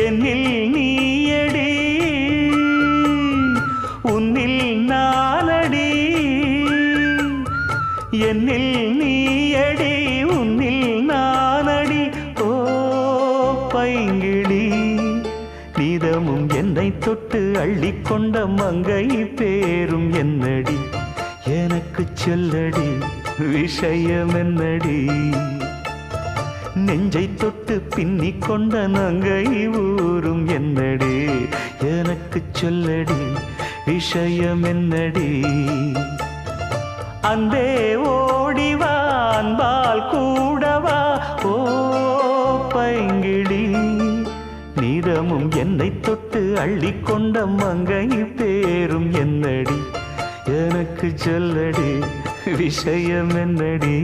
என்னில் நீயடி உன்னில் நானடி என்னில் நீயடி உன்னில் நானடி ஓ பைங்கிளி நீதமும் என்னை தொட்டு அள்ளிக்கொண்ட மங்கை பேரும் என்னடி எனக்கு சொல்லடி விஷயம் என்னடி நெஞ்சை தொட்டு பின்னிக் கொண்ட நங்கை ஊரும் என்னடி எனக்கு சொல்லடி விஷயம் என்னடி அன்பே ஓடிவா அன்பால் கூடவா ஓ பைங்கிளி நீதமும் என்னை தொட்டு அள்ளிக்கொண்ட மங்கை பேரும் என்னடி எனக்கு சொல்லடி விஷயம் என்னடி